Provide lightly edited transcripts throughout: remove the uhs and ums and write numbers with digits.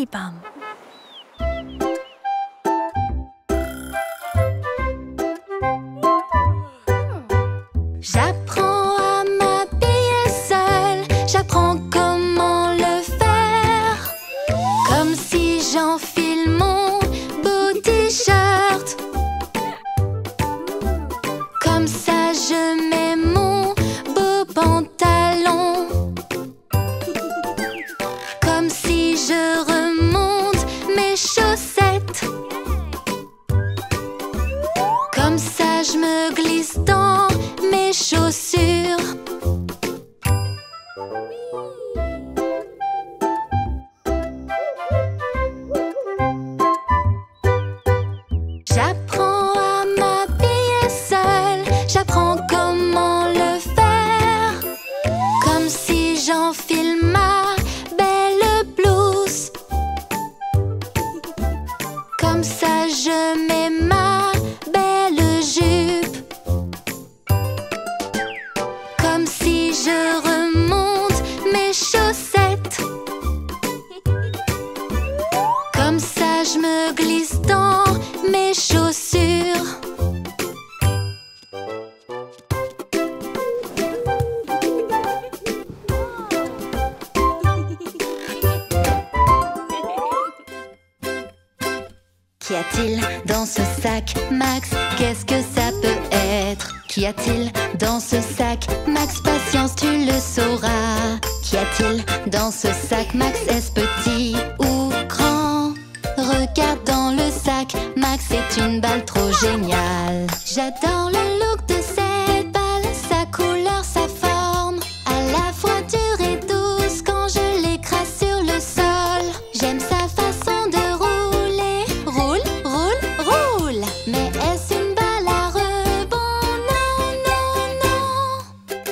Pam. J'apprends à m'habiller seule, j'apprends comment le faire. Comme si j'enfile mon beau t-shirt. Comme ça je mets mon beau pantalon. Comme si je remonte mes chaussettes. Comme ça je me glisse dans mes chaussures. J'apprends à m'habiller seule, j'apprends comment le faire. Comme si j'enfile ma belle blouse. Comme ça je mets ma belle jupe. Comme si je remonte mes chaussettes. Comme ça je me glisse dans mes chaussures. Qu'y a-t-il dans ce sac, Max? Qu'est-ce que ça peut être? Qu'y a-t-il dans ce sac, Max? Patience, tu le sauras. Qu'y a-t-il dans ce sac, Max? Est-ce petit ou grand? Regarde dans le sac, Max, c'est une balle trop géniale. J'adore le look de cette balle, sa couleur, sa forme, à la fois dure et douce quand je l'écrase sur le sol. J'aime sa façon de rouler, roule, roule, roule. Mais est-ce une balle à rebond? Non, non, non.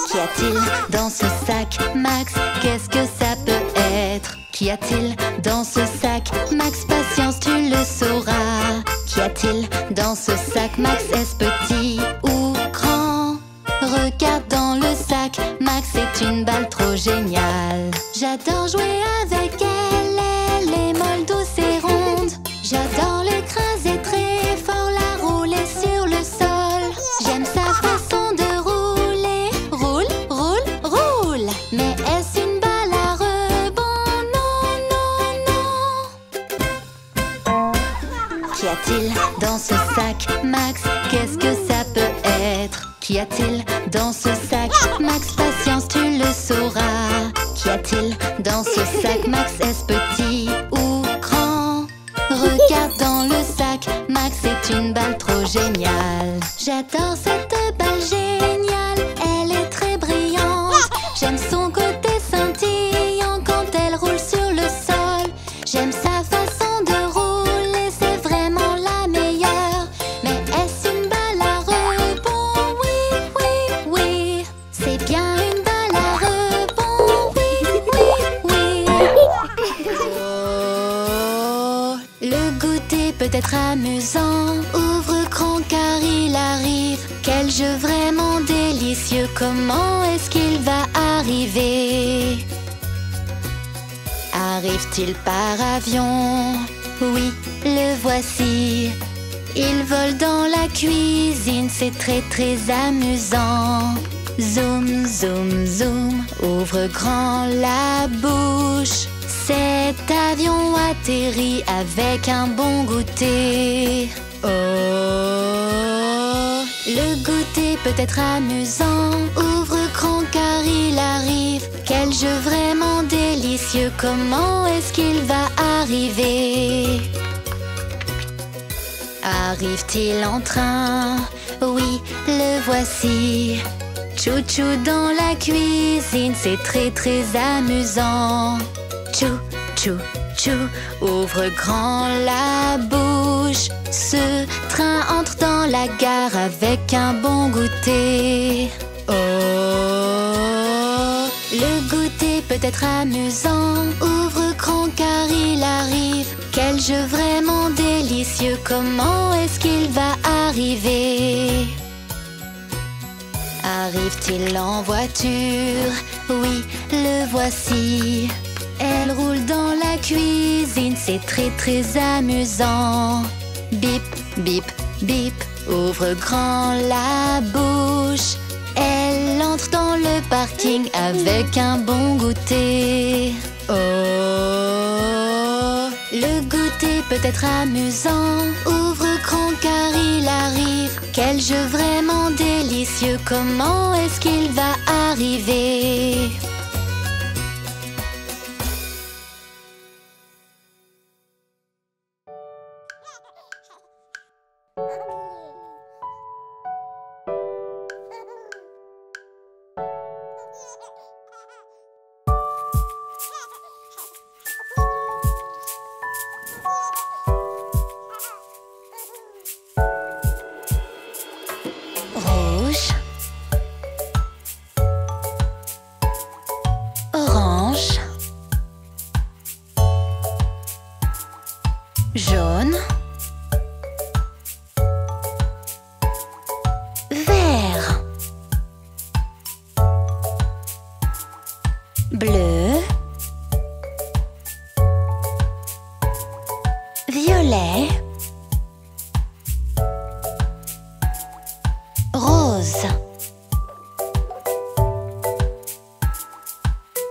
Qu'y a-t-il dans ce sac, Max? Qu'est-ce que ça peut être? Qu'y a-t-il dans ce sac, Max? Patience, tu le sauras. Qu'y a-t-il dans ce sac, Max? Est-ce petit ou grand? Regarde dans le sac, Max, c'est une balle trop géniale. J'adore jouer avec elle, elle est molle, douce et ronde. J'adore l'écraser très fort, la rouler sur le sol. J'aime sa façon de rouler, roule, roule, roule. Mais est-ce une balle à rebond? Non, non, non. Qu'y a-t-il dans ce sac, Max? Qu'est-ce que ça peut être? Qu'y a-t-il dans ce sac, Max? Patience, tu le sauras. Qu'y a-t-il dans ce sac, Max? Est-ce petit ou grand? Regarde dans le sac, Max, c'est une balle trop géniale. J'adore cette balle géniale, elle est très brillante. J'aime son côté scintillant quand elle roule sur le sol. J'aime sa façon de rouler, c'est vraiment la meilleure. Mais est-ce une balle à rebond? Oui, oui, oui. C'est bien une balle à rebond. Oui, oui, oui. Oh, le goûter peut être amusant. Ouvre grand car il arrive. Quel jeu vraiment délicieux. Comment est-ce qu'il va arriver? Arrive-t-il par avion? Oui, le voici. Il vole dans la cuisine, c'est très très amusant. Zoom, zoom, zoom, ouvre grand la bouche. Cet avion atterrit avec un bon goûter. Oh, le goûter peut être amusant. Ouvre grand car il arrive. Quel jeu vraiment délicieux. Comment est-ce qu'il va arriver? Arrive-t-il en train? Oui, le voici. Chou-chou dans la cuisine, c'est très très amusant. Chou, chou, chou, ouvre grand la bouche. Ce train entre dans la gare avec un bon goûter. Oh, le goûter peut être amusant. Ouvre grand car il arrive. Quel jeu vraiment délicieux. Comment est-ce qu'il va arriver? Arrive-t-il en voiture? Oui, le voici. Elle roule dans la cuisine, c'est très très amusant. Bip, bip, bip, ouvre grand la bouche. Elle entre dans le parking avec un bon goûter. Oh, le goûter peut être amusant. Ouvre grand car il arrive. Quel jeu vraiment délicieux, comment est-ce qu'il va arriver? Rouge, orange, jaune, vert, bleu, violet, rose,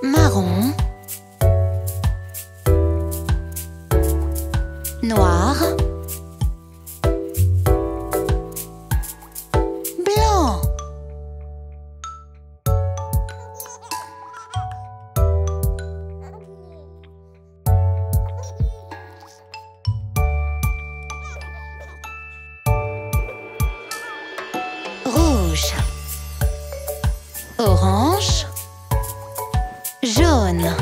marron, noir, blanc. Rouge, orange, jaune,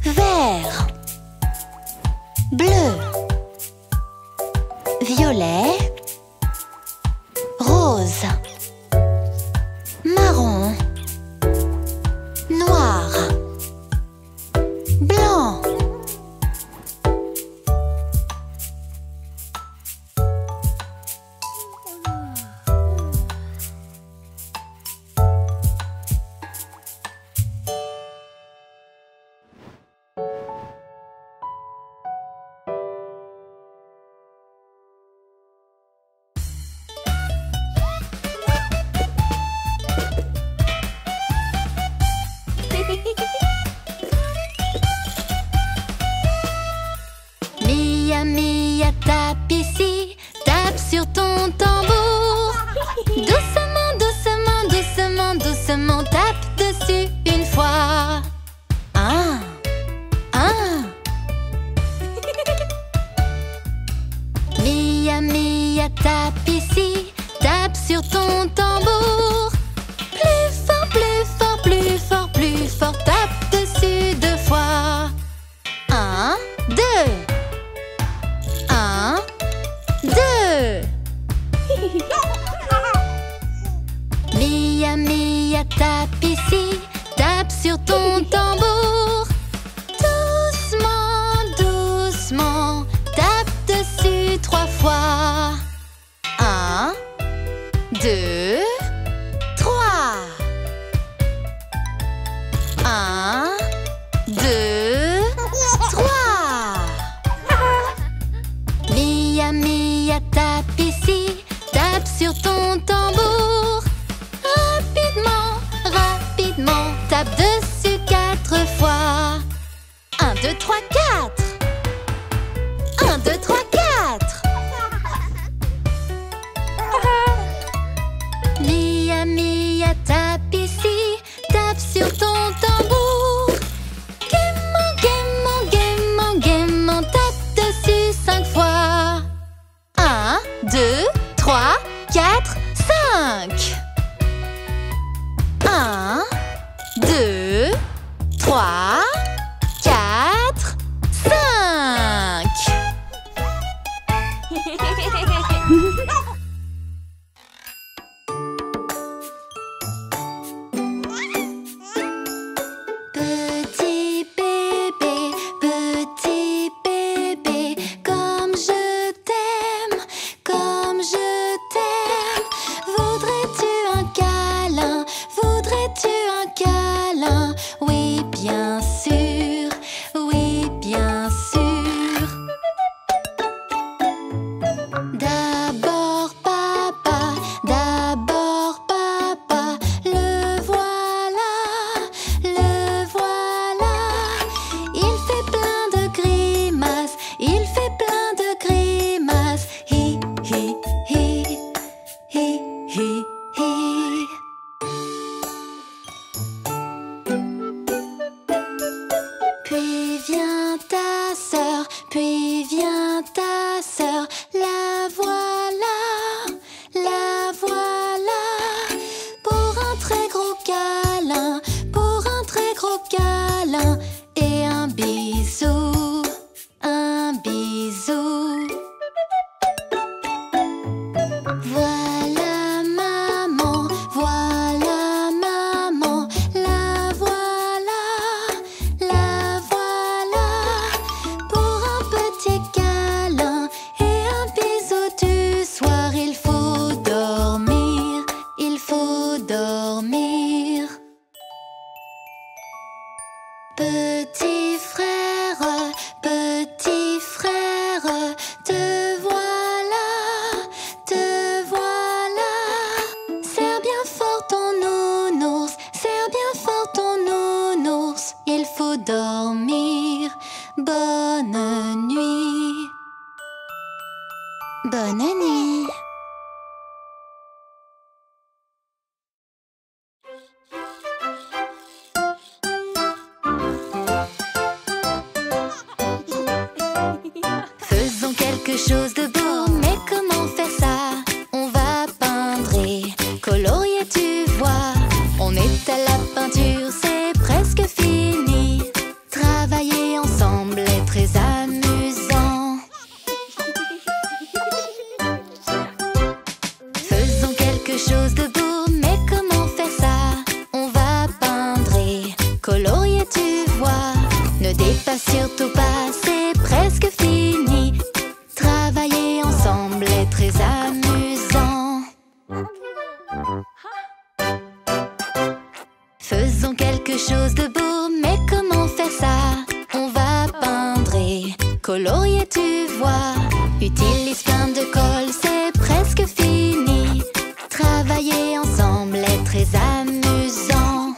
vert, bleu, violet, rose, marron, noir, blanc. Mia, Mia, tape ici, tape sur ton tambour. Doucement, doucement, doucement, doucement, tape dessus une fois. Un, un. Mia, Mia, tape ici, tape sur ton tambour. Plus fort, plus fort, plus fort, plus fort, tape dessus deux fois. Un, deux. Un, deux. Mia, Mia, tape ici, tape sur ton tambour. Doucement, doucement, tape dessus trois fois. Un, deux, trois. Un, deux, trois. Mia, Mia, tape ici, tape sur ton tambour. Rapidement, rapidement, tape dessus quatre fois. Un, deux, trois, quatre. Un, deux, trois, quatre. Mia, Mia, tape ici, tape sur ton tambour. Gaiement, gaiement, gaiement, gaiement, tape dessus cinq fois. Un, deux, trois, quatre, cinq. Un, deux, trois, quatre, cinq. Petit bébé, comme je t'aime, voudrais-tu chose de beau, mais comment faire ça? On va peindre et colorier, tu vois. On est à la peinture, c'est presque fini. Travailler ensemble est très amusant. Faisons quelque chose de beau, mais comment faire ça? On va peindre et colorier, tu vois. Ne dépasse surtout pas, c'est presque fini. Travailler ensemble est très amusant. Faisons quelque chose de beau, mais comment faire ça? On va peindre et colorier, tu vois. Utilise plein de colle, c'est presque fini. Travailler ensemble est très amusant.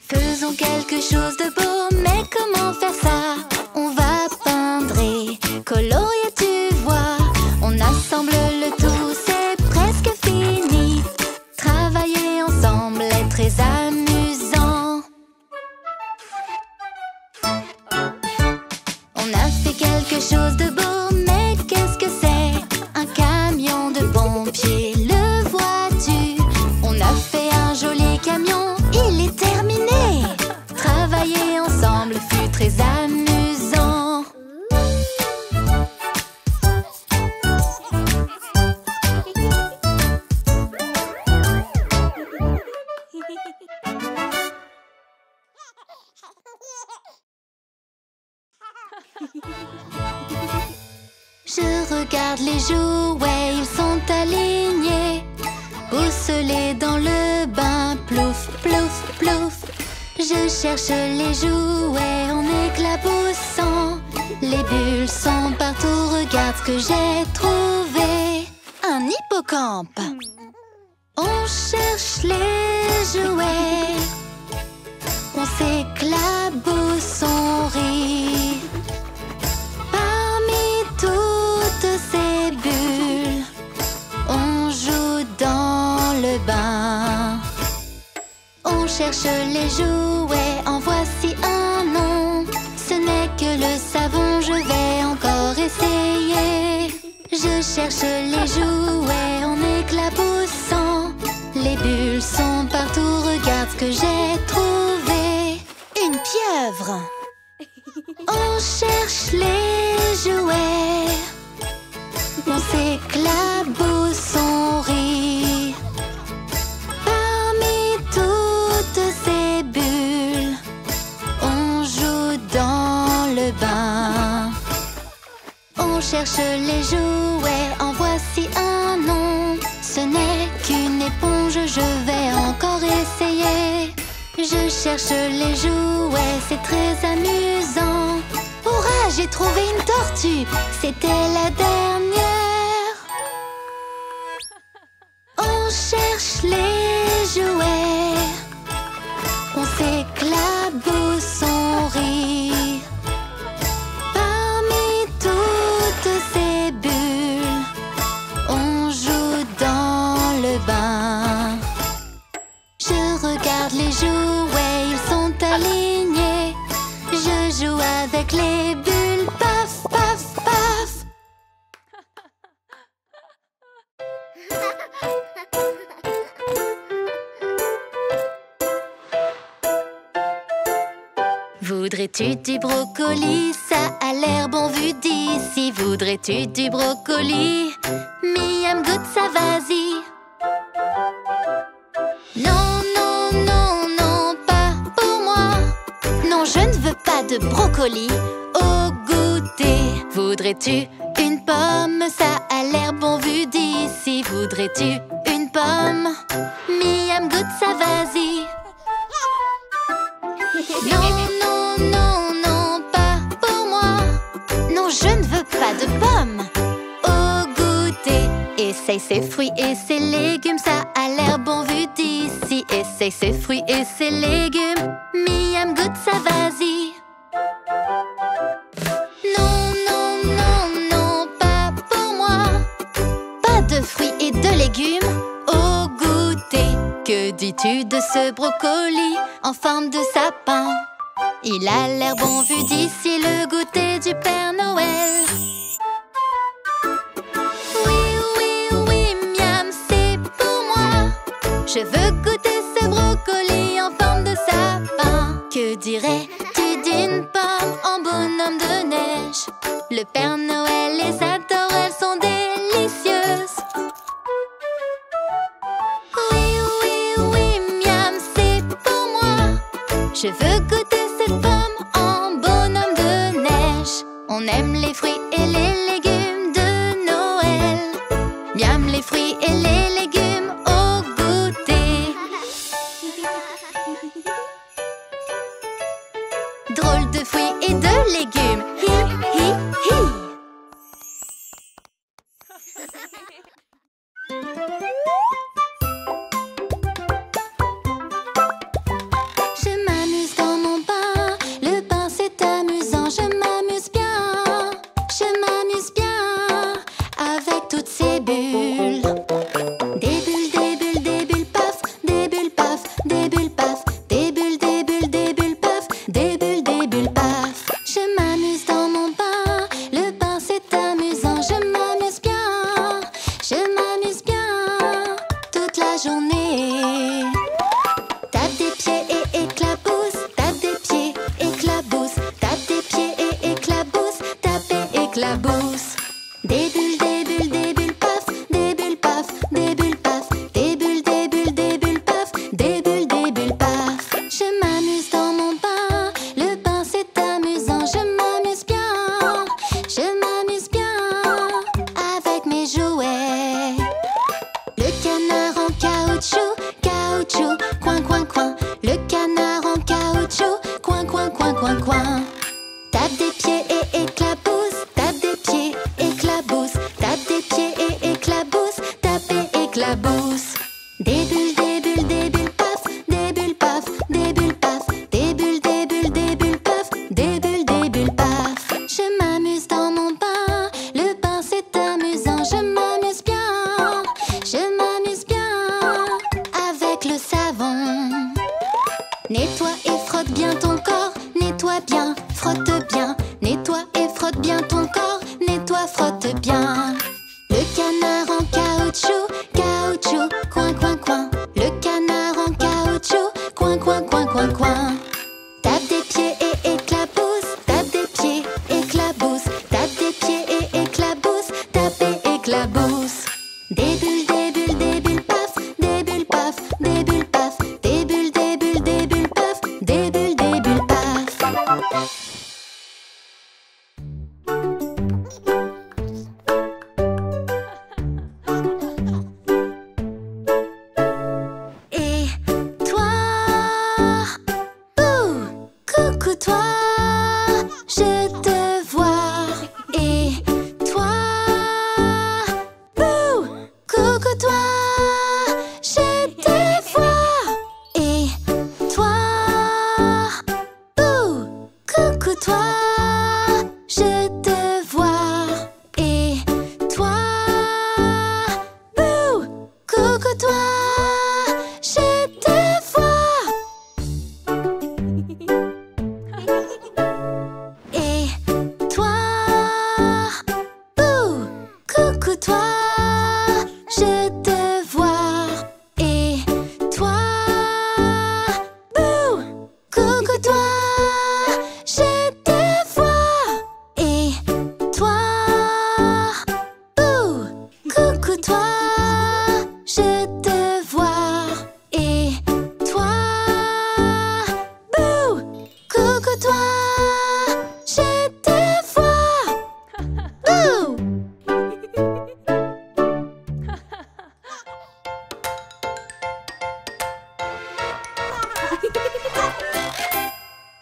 Faisons quelque chose de beau, mais comment faire ça? On va peindre et colorier, tu vois. On assemble le tout, c'est presque fini. Travailler ensemble est très amusant. On a fait quelque chose de beau, mais qu'est-ce que c'est? Un camion de pompiers, le vois-tu? On a fait un joli camion, il est terminé. Travailler ensemble fut très amusant. Je regarde les jouets, ils sont alignés. Pousse-les dans le bain, plouf, plouf, plouf. Je cherche les jouets en éclaboussant. Les bulles sont partout, regarde ce que j'ai trouvé. Un hippocampe. On cherche les jouets. On s'éclabousse, on rit. Parmi toutes ces bulles, on joue dans le bain. On cherche les jouets, en voici un nom. Ce n'est que le savon, je vais encore essayer. Je cherche les jouets en éclaboussant. Les bulles sont partout, regarde ce que j'ai trouvé. Une pieuvre. On cherche les jouets. On s'éclabousse, on rit. Parmi toutes ces bulles, on joue dans le bain. On cherche les jouets, en voici un nom. Ce n'est qu'une éponge, je vais encore essayer. Je cherche les jouets, c'est très amusant. Hurrah, j'ai trouvé une tortue, c'était la dernière. On cherche les jouets. On s'éclabousse, on rit. Parmi toutes ces bulles, on joue dans le bain. Je regarde les jouets, ils sont alignés. Je joue avec les bulles, paf, paf, paf. Voudrais-tu du brocoli? Ça a l'air bon vu d'ici. Voudrais-tu du brocoli? Miam, goûte ça, vas-y. Non, non, non, non, pas pour moi. Non, je ne veux pas de brocoli au goûter. Voudrais-tu une pomme? Ça a l'air bon vu d'ici. Voudrais-tu une pomme? Miam, goûte ça, vas-y. Non, non, non, non, pas pour moi. Non, je ne veux pas de pommes au goûter. Essaye ces fruits et ces légumes, ça a l'air bon vu d'ici. Essaye ces fruits et ces légumes. Miam, goûte ça, vas-y. Non, non, non, non, pas pour moi. Pas de fruits et de légumes au goûter. Que dis-tu? penses-tu de ce brocoli en forme de sapin? Il a l'air bon vu d'ici, le goûter du Père Noël. Oui, oui, oui, miam, c'est pour moi. Je veux goûter ce brocoli en forme de sapin. Que dirais-tu d'une pomme en bonhomme de neige? Le Père Noël les adore, elles sont délicieuses. Oui, oui, oui, miam, c'est pour moi. Je veux goûter cette pomme en bonhomme de neige. On aime les fruits et les légumes de Noël. Miam, les fruits et les légumes au goûter. Drôle de fruits et de légumes. Hi, hi, hi. Je m'amuse dans mon bain, le bain c'est amusant. Je m'amuse bien avec toutes ces bulles. Des bulles, paf, des bulles, paf, des bulles, paf, des bulles, paf, des bulles, paf. Je m'amuse dans mon bain, le bain c'est amusant. Je m'amuse bien toute la journée. Tape des pieds et éclabousse, tape des pieds, éclabousse, tape des pieds et éclabousse, tape et éclabousse. Des bulles, paf, des bulles, paf, des bulles, paf, des bulles, paf, des bulles, paf. Je m'amuse dans mon bain, le bain c'est amusant. Je m'amuse bien avec mes jouets. Le canard en caoutchouc, caoutchouc, coin, coin, coin. Le canard en caoutchouc, coin, coin, coin, coin, coin. Tape des pieds et éclabousse, tape des pieds, éclabousse, tape des pieds et éclabousse, tape et éclabousse. Des bulles, paf, des bulles, paf, des bulles, paf, des bulles, paf, des bulles, paf. Je m'amuse dans mon bain, le bain c'est amusant. Je m'amuse bien avec le savon. Nettoie et frotte bien ton corps, nettoie bien, frotte bien. Nettoie et frotte bien ton corps, nettoie, frotte bien. Le canard en caoutchouc, caoutchouc, coin, coin, coin. Le canard en caoutchouc, coin, coin, coin, coin, coin. Tape des pieds et éclabousse, tape des pieds, éclabousse, tape des pieds et éclabousse, tape et éclabousse. Des bulles, paf, des bulles, paf, des bulles, paf, des bulles, paf, des bulles, paf. Et toi, bouh, coucou toi, je te vois. Et toi, bouh, coucou toi, je te vois. Et toi, bouh, coucou toi, je te vois. Et toi, bouh, coucou toi, je te vois. Et toi, bouh, coucou toi, je te vois. Et toi, bouh, coucou toi, je te vois. Et toi, bouh, coucou toi, je te vois. Et toi, bouh, coucou toi, je te vois. Bouh.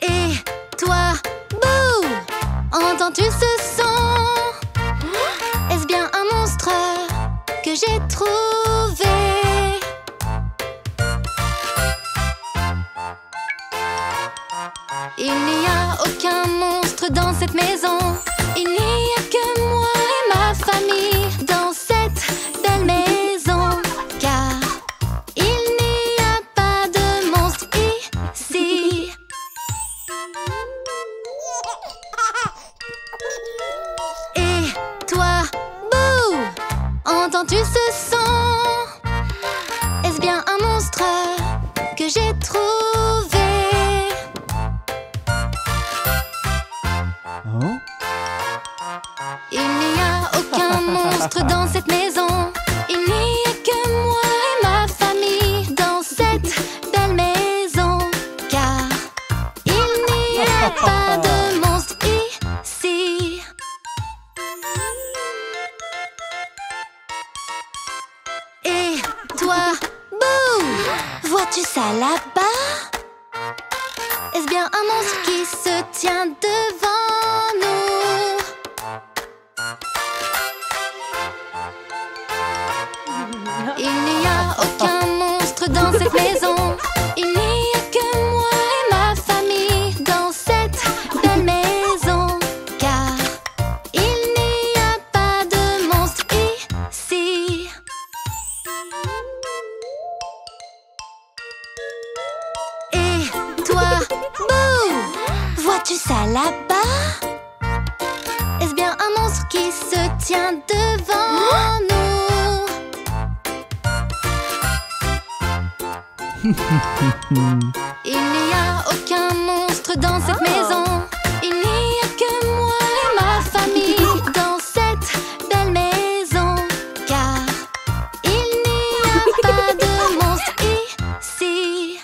Et toi, bouh, entends-tu ce son? Est-ce bien un monstre que j'ai trouvé? Il n'y a aucun monstre dans cette maison. Il n'y a que moi et ma famille dans cette belle maison. Car il n'y a pas comment tu se sens? Est-ce bien un monstre que j'ai trouvé? Hein? Il n'y a aucun monstre dans cette maison. Il n'y a que moi et ma famille dans cette belle maison. Car il n'y a pas de monstre ici. Et toi, bouh! Vois-tu ça là-bas? Est-ce bien un monstre qui se tient devant nous? Il n'y a aucun monstre dans cette maison. Il n'y a que moi et ma famille dans cette belle maison. Car il n'y a pas de monstre ici. Et toi, bouh! Vois-tu ça là-bas? Est-ce bien un monstre qui se tient devant nous? Il n'y a aucun monstre dans cette maison. Il n'y a que moi et ma famille dans cette belle maison. Car il n'y a pas de monstre ici.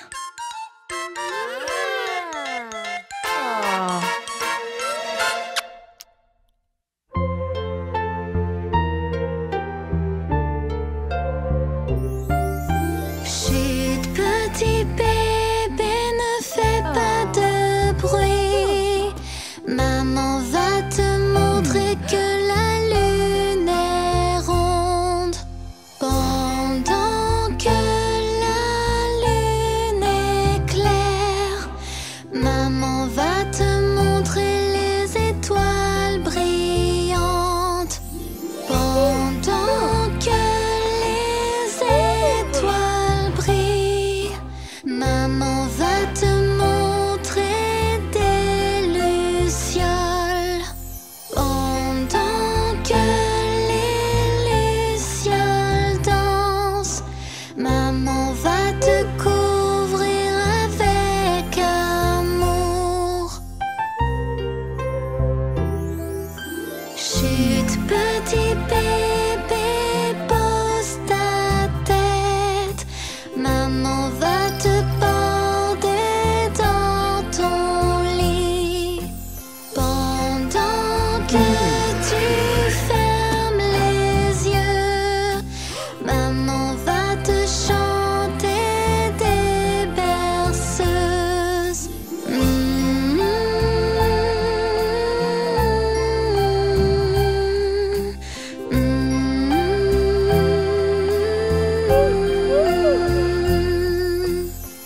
Chut, petit bébé, ne fais pas de bruit. Maman va te montrer que la lune est ronde. Pendant que la lune est claire, maman va te montrer les étoiles brillantes. Pendant que les étoiles brillent, maman va te montrer des lucioles. Pendant que les lucioles dansent, maman va te couvrir avec amour. Chut, petit bébé, pose ta tête. Maman va te border dans ton lit. Pendant que tu fermes les yeux, maman va te chanter des berceuses.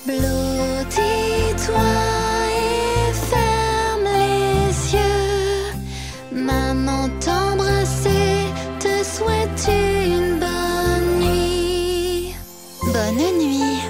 Blottis-toi et ferme les yeux. Maman t'embrasser, te souhaite une bonne nuit. Bonne nuit.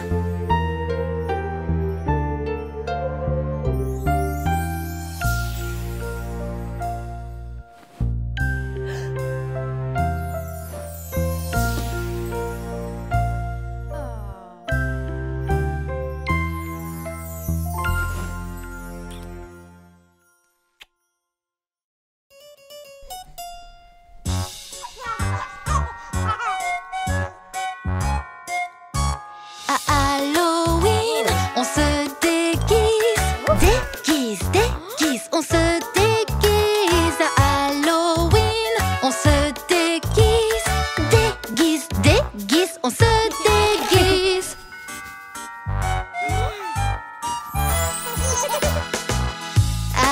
À Halloween, on se déguise, on se déguise. À Halloween, on se déguise, on se déguise.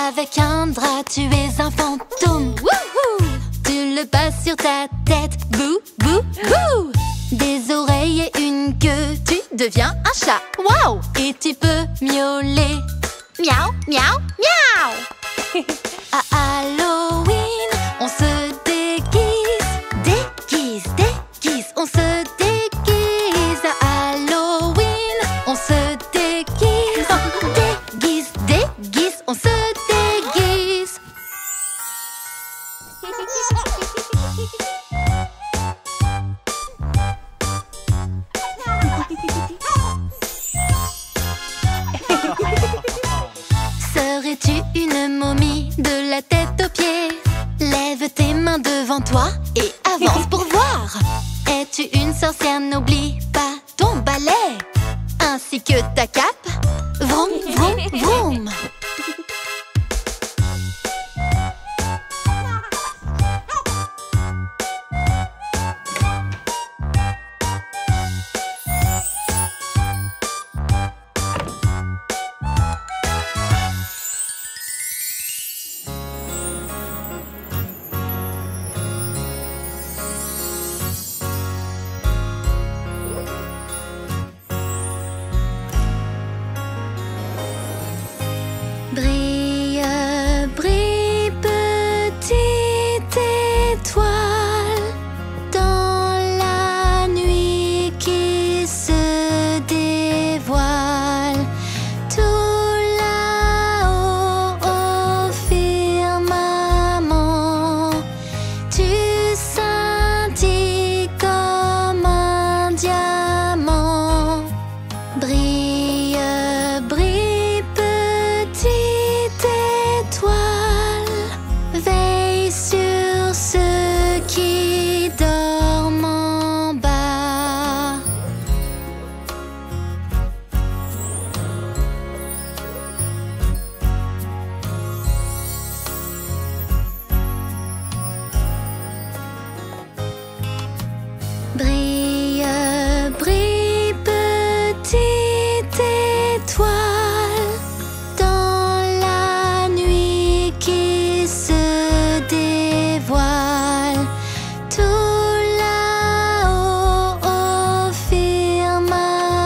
Avec un drap, tu es un fantôme. Wouhou! Tu le passes sur ta tête. Bouh, bouh, bouh! Des oreilles et une queue, tu deviens un chat. Waouh! Et tu peux miauler. Miaou, miaou, miaou! À Halloween, on se déguise, on se déguise. À Halloween, on se déguise, on se déguise. aux pieds. Lève tes mains devant toi et avance pour voir. Es-tu une sorcière? N'oublie pas ton balai ainsi que ta cape. Vroom, vroom, vroom. Brille, brille, petite étoile, dans la nuit qui se dévoile. Tout là-haut au firmament, tu scintilles comme un diamant. Brille, brille, petite étoile, veille sur ceux qui dorment en bas. Brille, brille, petite étoile, dans la nuit qui se dévoile. Tout là-haut au firmament,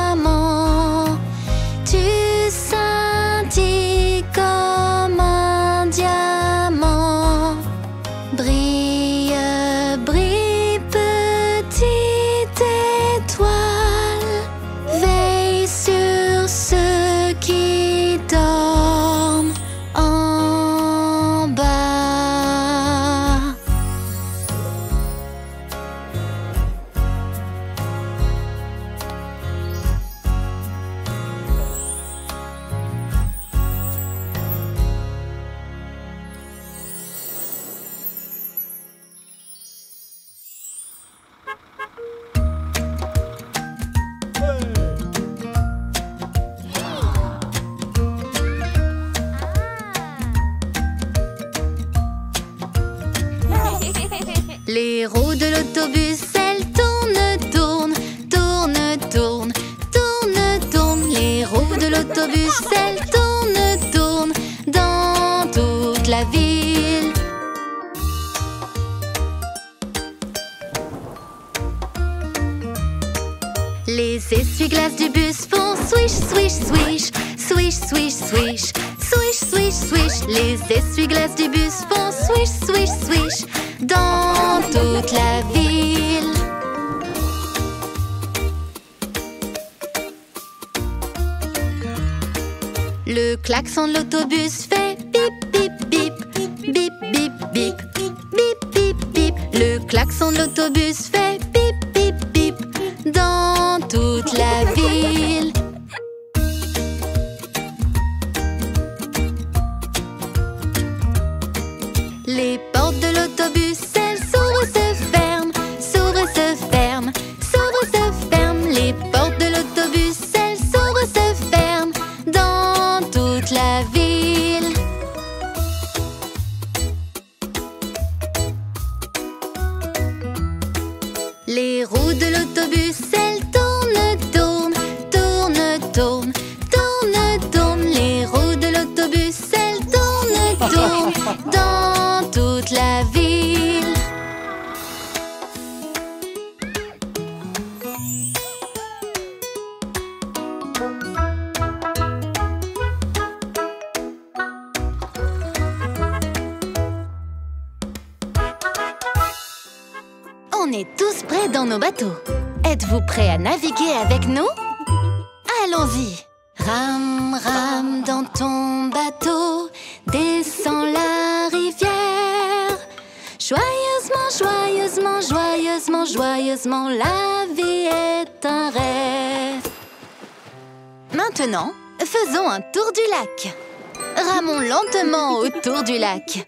tu scintilles comme un diamant. Brille, brille, petite étoile, veille sur ceux qui dorment en bas. Les roues de l'autobus, elles tournent, tournent, tournent, tournent, tournent, tournent. Les roues de l'autobus, elles tournent, tournent dans toute la ville. Les essuie-glaces du bus font swish, swish, swish, swish, swish, swish, swish, swish, swish. Les essuie-glaces du bus font swish, swish, swish dans toute la ville. Le klaxon de l'autobus fait bip, bip, bip, bip, bip, bip, bip, bip, bip. Le klaxon de l'autobus fait bip, bip, bip dans toute la ville. Les portes de l'autobus, elles s'ouvrent et se ferment, s'ouvrent et se ferment, s'ouvrent et se ferment. Les portes de l'autobus, elles s'ouvrent et se ferment dans toute la ville. Les roues de l'autobus, elles tournent, tournent, tournent, tournent, tournent, tournent. Les roues de l'autobus, elles tournent, tournent dans toute la ville. On est tous prêts dans nos bateaux. Êtes-vous prêts à naviguer avec nous? Allons-y! Rame, rame dans ton bateau, descends la rivière. Joyeusement, joyeusement, joyeusement, joyeusement, la vie est un rêve. Maintenant, faisons un tour du lac. Ramons lentement autour du lac.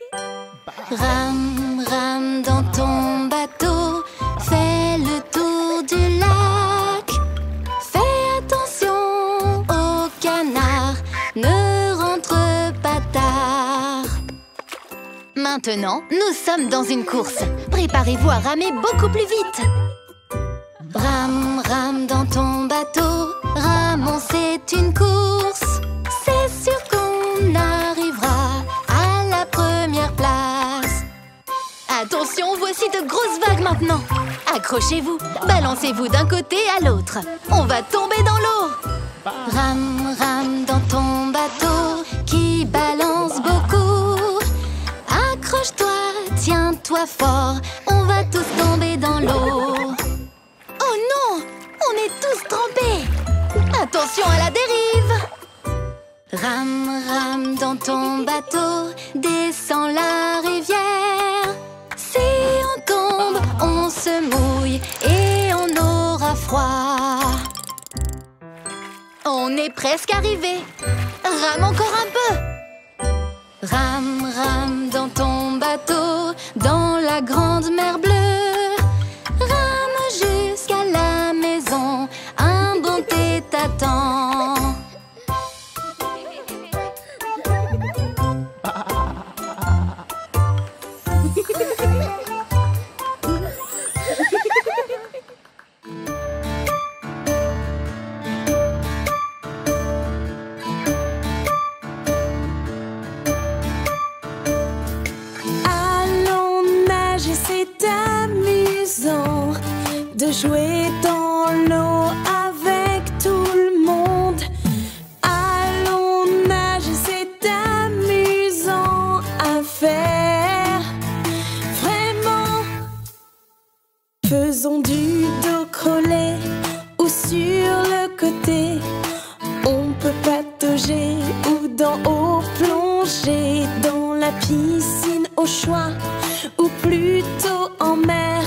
Rame, rame dans ton bateau, fais le tour du lac. Fais attention au canard, ne rentre pas tard. Maintenant, nous sommes dans une course. Préparez-vous à ramer beaucoup plus vite. Rame, rame dans ton bateau, ramons, c'est une course. C'est sûr qu'on arrivera à la première place. Attention, voici de grosses vagues maintenant. Accrochez-vous, balancez-vous d'un côté à l'autre. On va tomber dans l'eau. Rame, rame dans ton bateau qui balance beaucoup. Accroche-toi, tiens-toi fort, on va tous tomber dans l'eau. Oh non, on est tous trempés. Attention à la dérive. Rame, rame dans ton bateau, descends la rivière. Si on tombe, on se mouille et on aura froid. On est presque arrivé. Rame encore un peu. Rame, rame dans ton bateau, dans la grande mer bleue. Rame jusqu'à la maison, un bon thé t'attend. De jouer dans l'eau avec tout le monde. Allons nager, c'est amusant à faire. Vraiment. Faisons du dos crawlé ou sur le côté. On peut patauger ou d'en haut plonger. Dans la piscine au choix ou plutôt en mer.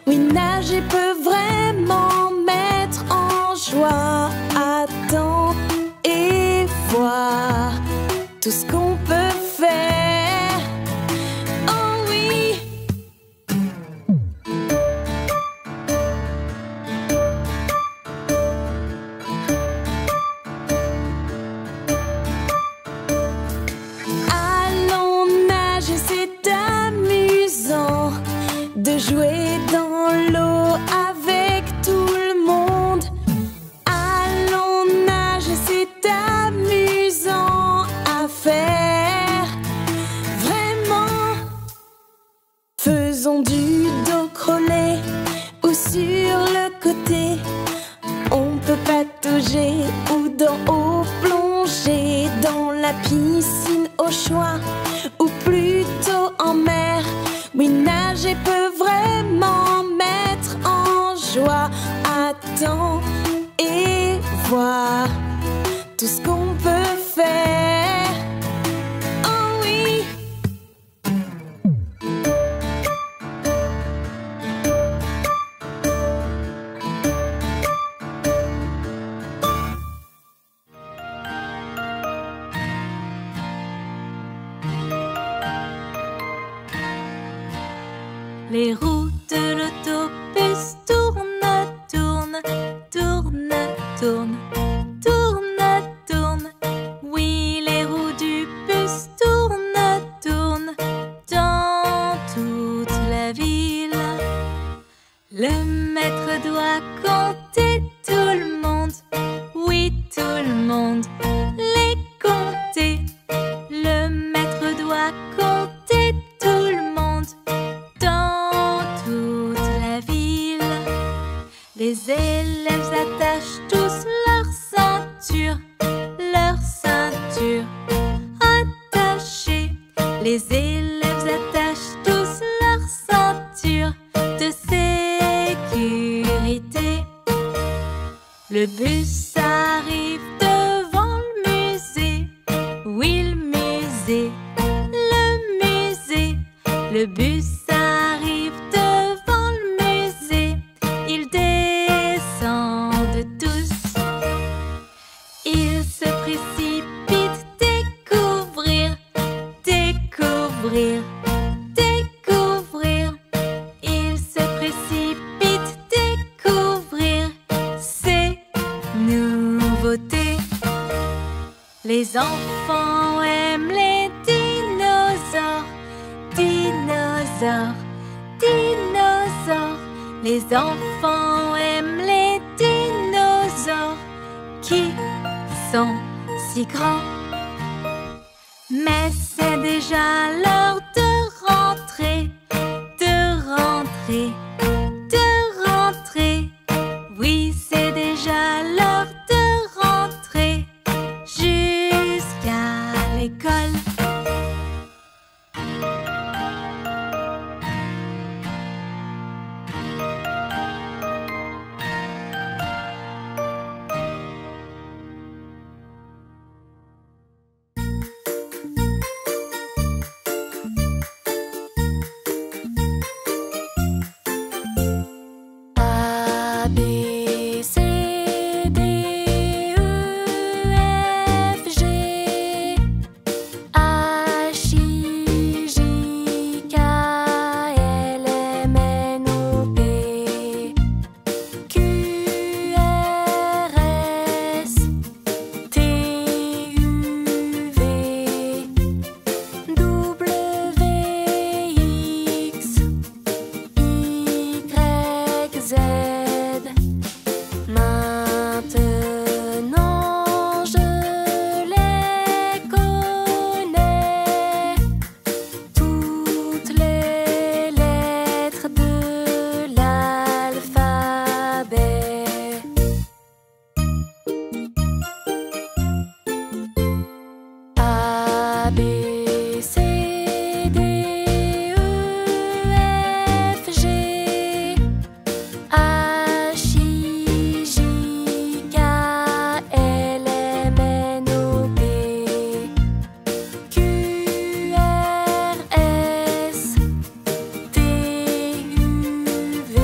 Oui, nager peut vraiment mettre en joie. Attends et vois tout ce qu'on peut faire. Oh oui. Allons nager, c'est amusant de jouer dans l'eau avec tout le monde. Allons nager, c'est amusant à faire. Vraiment. Faisons du dos crawlé ou sur le côté. On peut patauger ou d'en haut plonger. Dans la piscine au choix ou plutôt en mer. Oui, nager peut vraiment mettre en joie. Attends et vois tout ce qu'on peut faire. Oh oui. Les roues de l'autobus tournent, tournent, tournent, tournent, tournent, tournent. Oui, les roues du bus tournent, tournent dans toute la ville. Le maître doit compter tout le monde, oui, tout le monde, les compter. Le maître doit compter tout le monde dans toute la ville. Les élèves attachent tous leur ceinture attachée. Les élèves attachent tous leur ceinture de sécurité. Le bus arrive devant le musée. Oui, le musée, le musée. Le bus arrive devant le musée. Ils descendent tous. Ils se précipitent découvrir, découvrir, Les enfants aiment les dinosaures. Dinosaures, dinosaures. Les enfants aiment les dinosaures qui sont si grands. Mais c'est déjà l'heure de rentrer, de rentrer, de rentrer. Oui, c'est déjà l'heure de rentrer jusqu'à l'école. A, B, C, D, E, F, G, H, I, J, K, L, M, N, O, P, Q, R, S, T, U, V, W, X, Y, Z. Maintenant je les connais, toutes les lettres de l'alphabet. A, B, C, D, E, F, G, H, I, J, K, L, M, N, O, P, Q, R, S, T, U, V,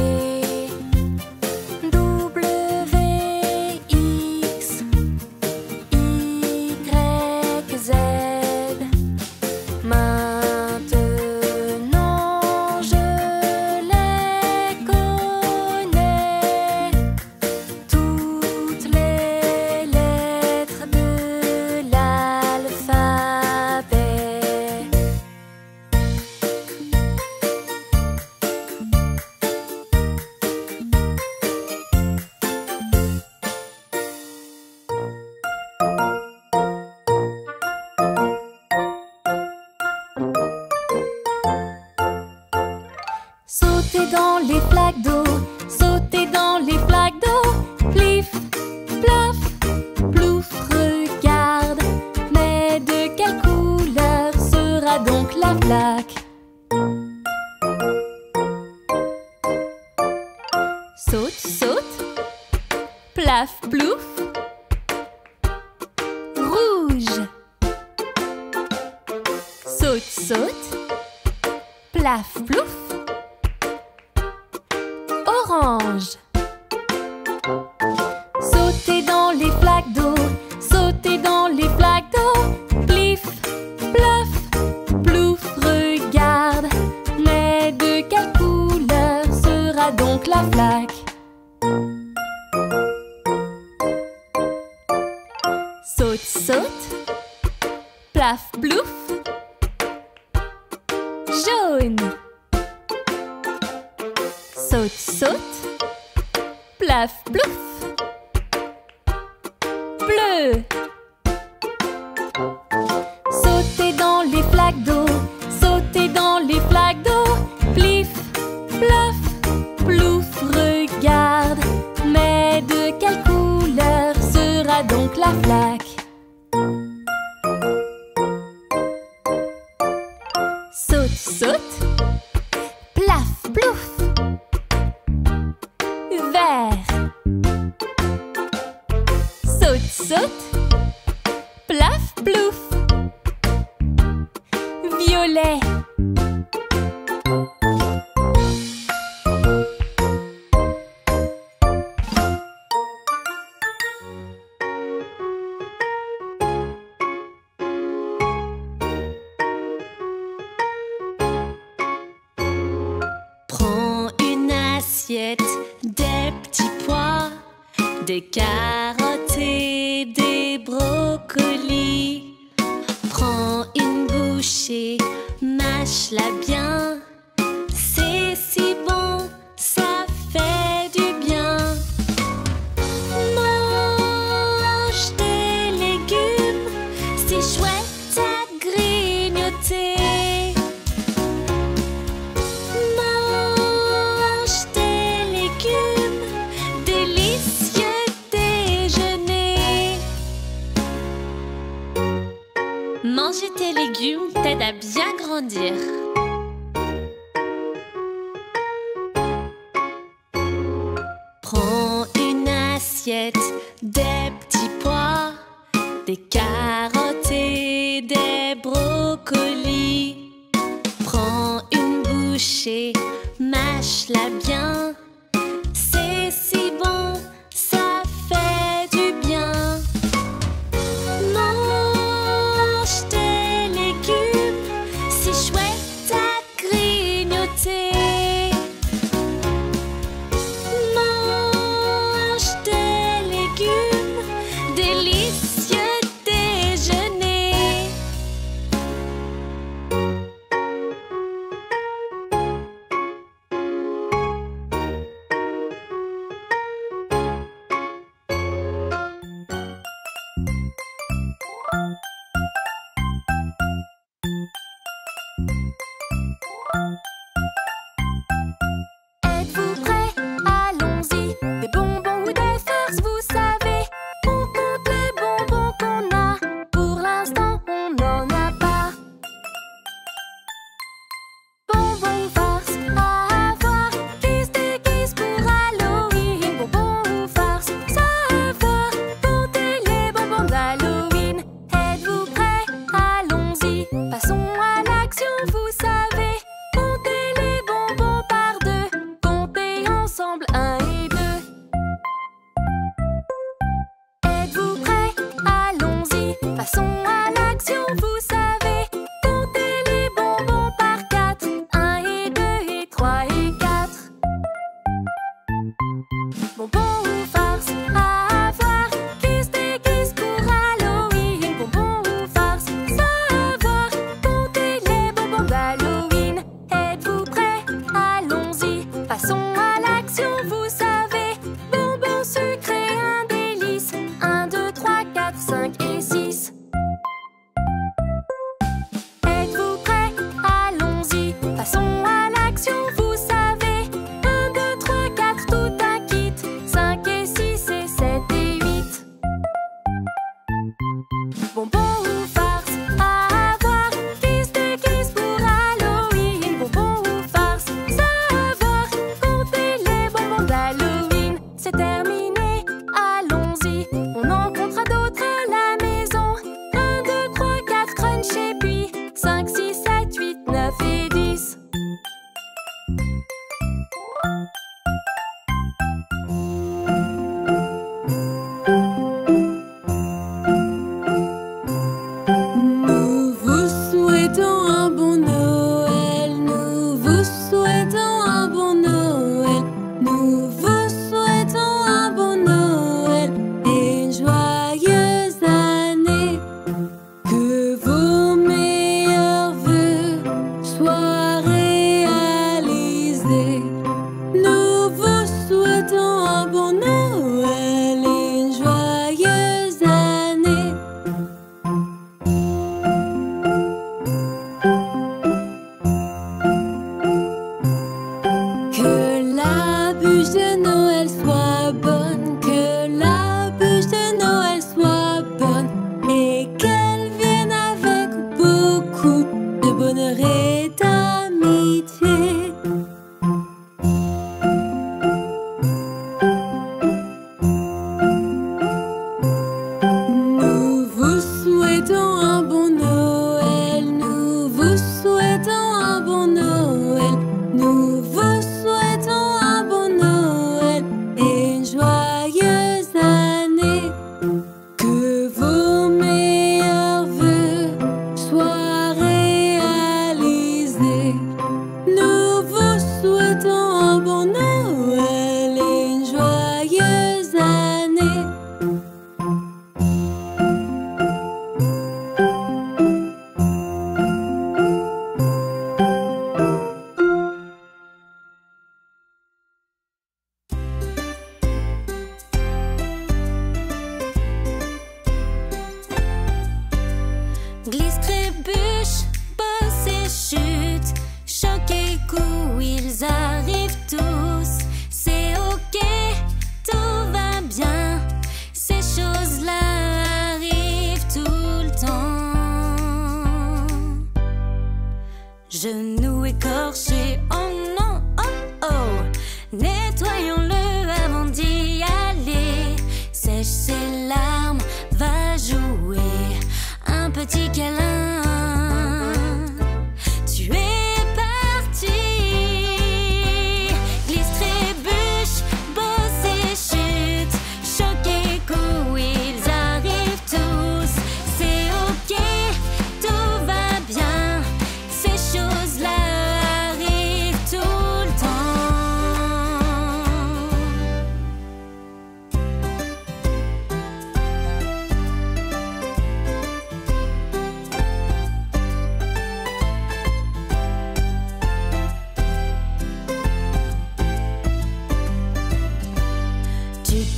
W, X, Y, Z. Maintenant je les connais, toutes les lettres de l'alphabet. Sautez dans les flaques d'eau, sautez dans les flaques d'eau. Plif, plaf, plouf, regarde. Mais de quelle couleur sera donc la flaque? Saute, saute, plaf, plouf. Rouge. Saute, saute, plaf, plouf. Orange. Sautez dans les flaques d'eau, sautez dans les flaques d'eau. Plif, plaf, plouf, regarde. Mais de quelle couleur sera donc la flaque? Saute, saute, plaf, plouf. Jaune. Saute, saute, plaf, plouf. Bleu. Sautez dans les flaques d'eau, sautez dans les flaques d'eau. Plif, plaf, plouf, regarde. Mais de quelle couleur sera donc la flaque? Saute, saute, plaf, plouf. Vert. Saute, saute, plaf, plouf. Violet. Des petits pois, des carottes et des brocolis. mâche-la bien. C'est si bon, ça fait du bien. Mange des légumes, c'est chouette à grignoter. Mange des légumes, délicieux déjeuner. Manger tes légumes t'aide à bien grandir. Prends une assiette, des petits pois, des carottes et des brocolis. Prends une bouchée, mâche-la bien. C'est si bon, ça fait du bien. Mange tes légumes, c'est chouette à grignoter. Mange des légumes, délicieux déjeuner. Êtes-vous prêts? Allons-y. Des bonbons ou des farces, vous savez. On compte les bonbons qu'on a. Pour l'instant, on n'en a pas. Bonbons ou farces à avoir. Kiss des kiss pour Halloween. Bonbons ou farces, savoir. Comptez les bonbons d'Halloween. Êtes-vous prêts? Allons-y. Passons à l'action, vous savez. Comptez les bonbons par deux. Comptez ensemble 1 et 2. Êtes-vous prêts? Allons-y. Passons à l'action, vous savez. Comptez les bonbons par 4. 1 et 2 et 3 et 4. Bonbons ou farces à avoir. Kiss des kiss pour Halloween. Bonbons ou farces, savoir. Comptez les bonbons d'Halloween. Êtes-vous prêts? Allons-y. Passons à l'action, vous savez. Bonbons sucrés, un délice. 1, 2, 3, 4, 5 et 6. Êtes-vous prêts? Allons-y. Passons à l'action, vous savez. 1, 2, 3, 4, tout un kit. 5 et 6 et 7 et 8. Bonbons ou farces à avoir. Kiss des kiss pour Halloween. Bonbons ou farces, savoir. Comptez les bonbons d'Halloween. C'est terminé, allons-y. On en comptera d'autres à la maison. 1, 2, 3, 4, crunch et puis 5, 6, 7, 8, 9 et 10. Nous vous souhaitons un bon Noël. Nous vous souhaitons un bon Noël. Nous vous souhaitons un bon Noël et une joyeuse année. Que vos meilleurs vœux soient réalisés. Nous vous souhaitons un bon Noël et une joyeuse année.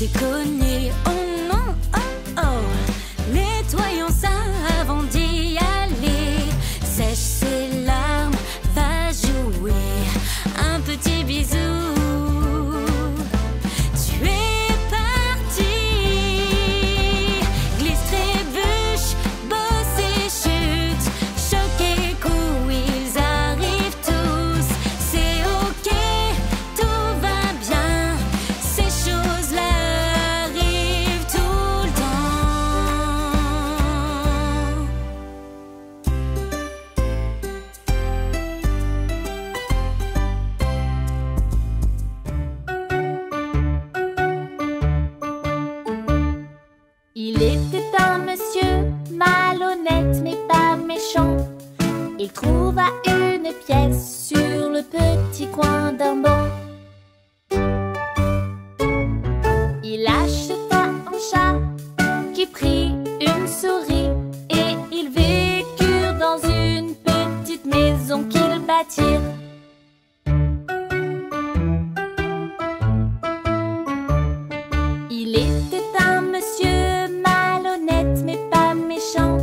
déconner. Oh non, oh oh. Nettoyons ça avant d'y aller. Sèche ses larmes, va jouer. Un petit bisou. Tu es parti. Glisse, trébuche, bosse et chute. Choc et coup, ils arrivent tous. C'est ok, tout va bien. Ces choses-là arrivent tout le temps. Il était un monsieur malhonnête mais pas méchant. Il trouva une pièce sur le petit coin d'un banc. Il acheta un chat qui prit une souris et ils vécurent dans une petite maison qu'ils bâtirent. Il était un monsieur malhonnête mais pas méchant.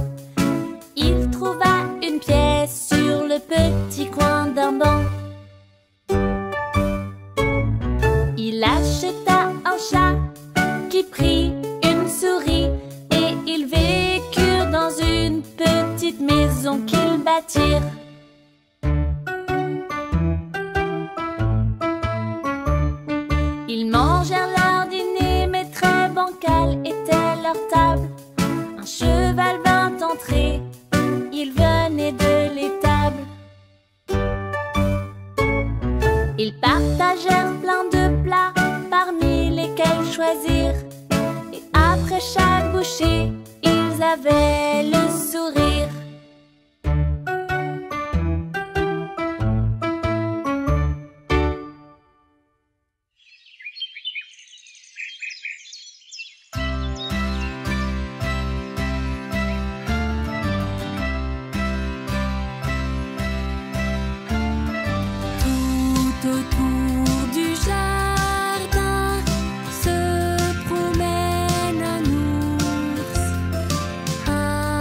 Il trouva une pièce sur le petit coin d'un banc. Il acheta un chat qui prit une souris et ils vécurent dans une petite maison qu'ils bâtirent. Ils mangèrent leur dîner, mais très bancale était leur table. Un cheval vint entrer, il venait de l'étable. Ils partagèrent plein de plats, parmi lesquels choisir. Et après chaque bouchée, ils avaient le sourire. Tout autour du jardin se promène un ours. Un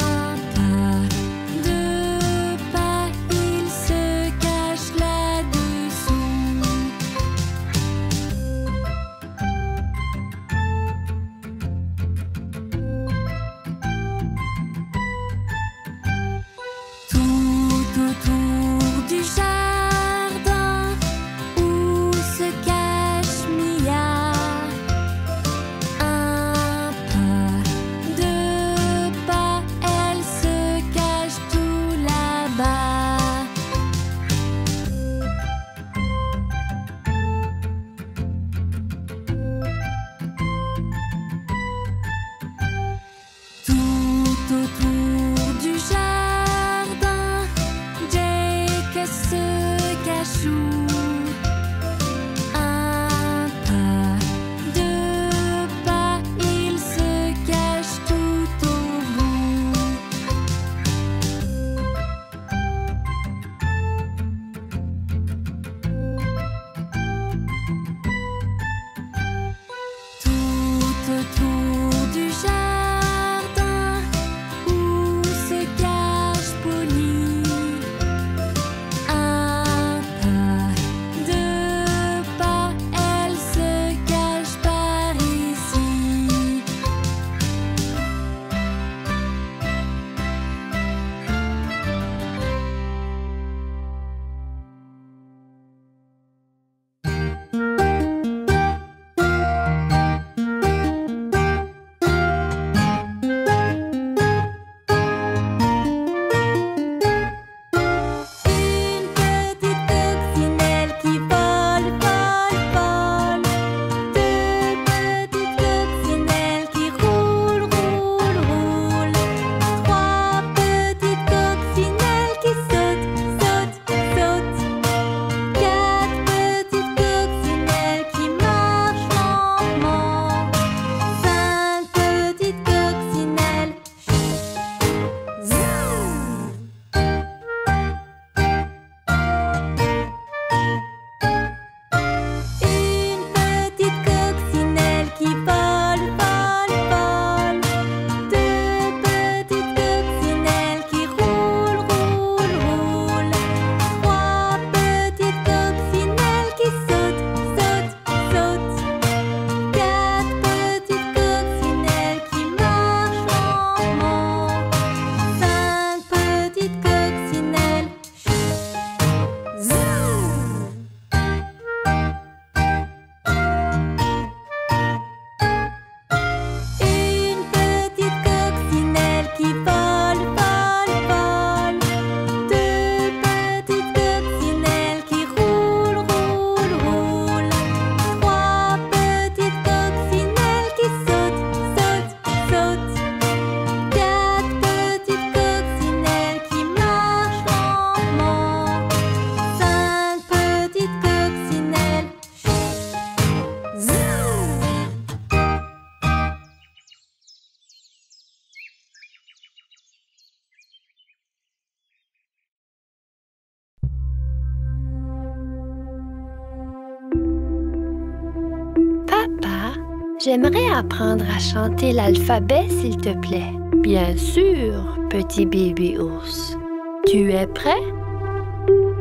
J'aimerais apprendre à chanter l'alphabet, s'il te plaît. Bien sûr, petit bébé ours. Tu es prêt?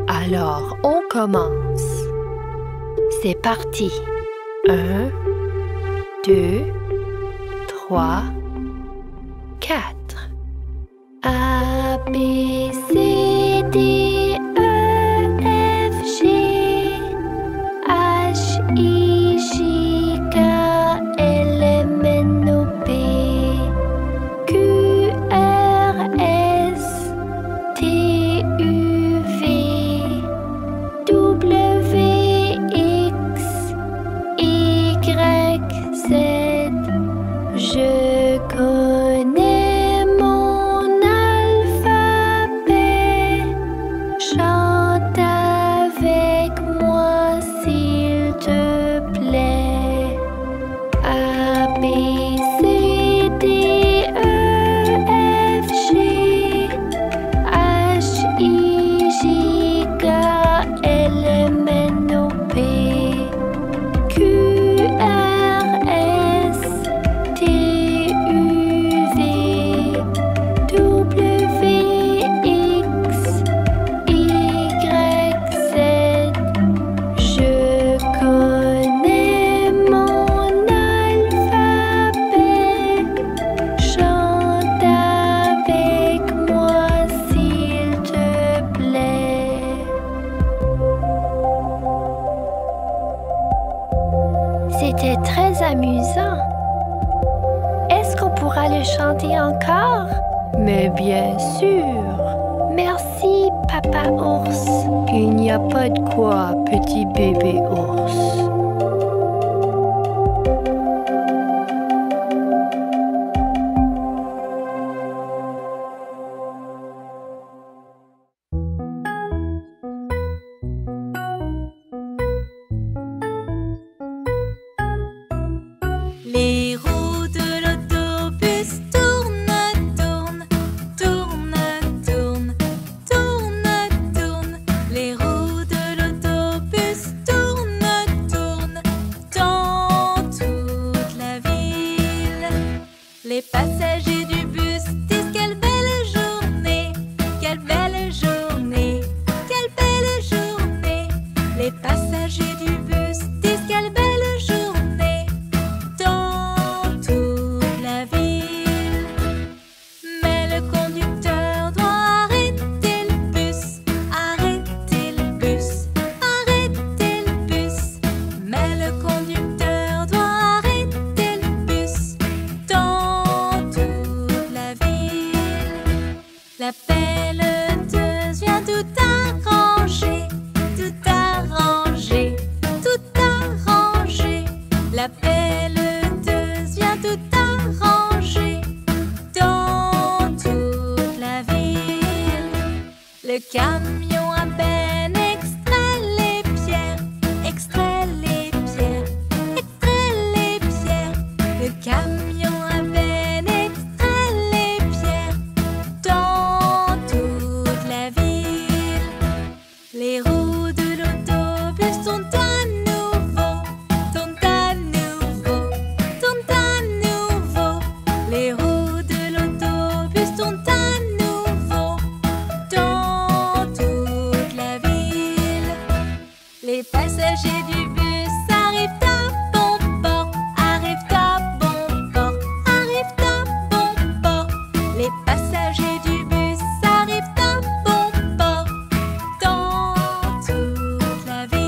Alors, on commence. C'est parti. 1, 2, 3, 4. A, B, C, D, E, F, G, H, I, J, K, L, M, N, O, P, Q, R, S, T, U, V, W, X, Y, Z. Je connais mon alphabet. Chante avec moi, s'il te plaît. A, B, C, D, E, F, G, H, I, J, K, L, M, N, O, P, Q, R, S, T, U, V, W, X, Y, Z. Je connais mon alphabet. Chante avec moi, s'il te plaît. C'était très amusant. Est-ce qu'on pourra le chanter encore? Mais bien sûr. Merci, papa ours. Il n'y a pas de quoi, petit bébé ours. Les roues de l'autobus tournent, tournent, tournent, tournent, tournent, tournent. Les roues de l'autobus tournent, tournent dans toute la ville. Les passagers du bus disent quelle belle journée, quelle belle journée, quelle belle journée. Les passagers du bus disent quelle belle journée dans toute la ville. Mais le conducteur doit arrêter le bus, arrêter le bus, arrêter le bus. Mais le conducteur doit arrêter le bus dans toute la ville. La pelleteuse vient tout arranger, tout arranger, tout arranger. La pelleteuse vient tout arranger dans toute la ville. Le camion à benne extrait les pierres, extrait les pierres, extrait les pierres. Le camion à benne extrait les pierres dans toute la ville. Les roues de l'autobus tournent à nouveau, tournent à nouveau, tournent à nouveau. Les roues de l'autobus tournent à nouveau dans toute la ville. Les passagers du bus arrivent à bon port, arrivent à bon port, arrivent à bon port. Les passagers du bus arrivent à bon port dans toute la ville.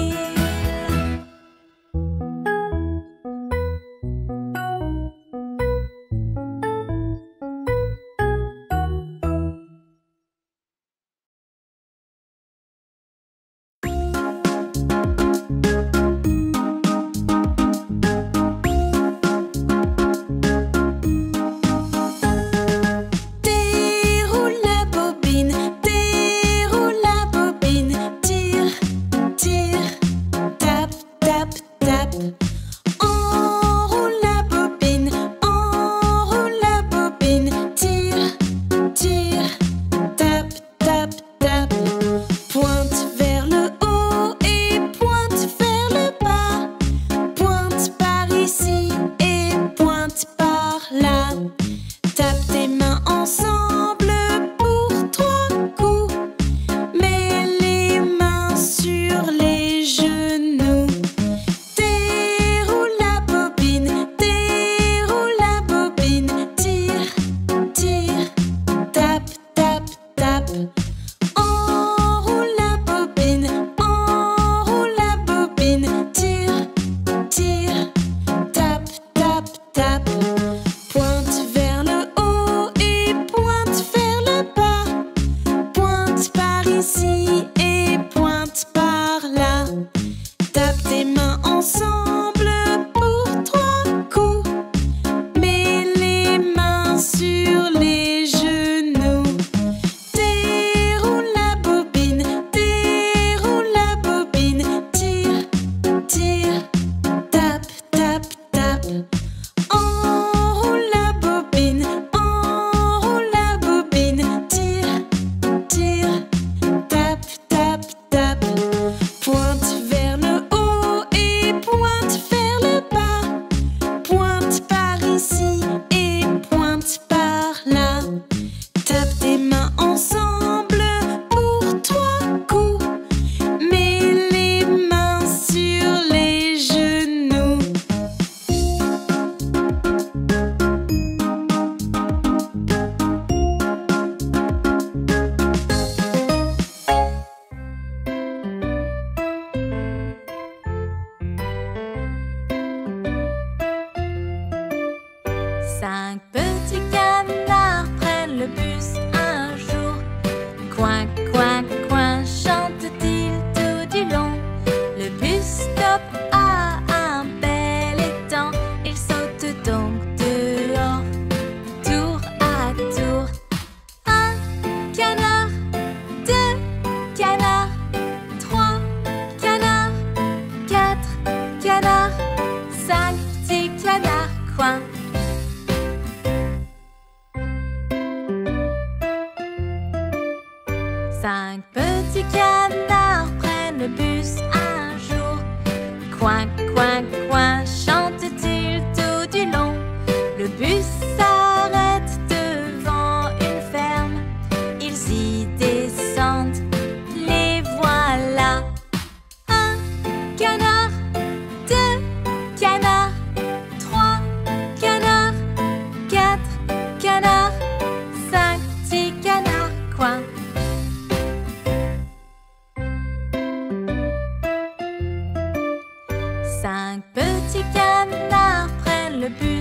Tape tes mains ensemble pour 3 coups. Mets les mains sur les genoux. Déroule la bobine, tire, tire, tape, tape, tape. Enroule la bobine, tire, tire, tape, tape, tape. Pointe vers le haut et pointe vers le bas. Pointe par ici et pointe par là. Tape tes mains ensemble pour 3 coups. Mets les mains sur les genoux. Cinq petits canards prennent le bus un jour. Coin, coin, coin, chante-t-il tout du long. Le bus stoppe à un bel étang. Ils sautent donc dehors, tour à tour. Un canard, 2 canards, 3 canards, 4 canards, 5 petits canards, coin. Cinq petits canards prennent le bus un jour. Coin, coin, coin, chante-t-il tout du long. Le bus s'arrête devant une ferme. Ils y descendent, les voilà. Un canard, 2 canards, 3 canards, 4 canards, 5 petits canards, coin. Cinq petits canards prennent le bus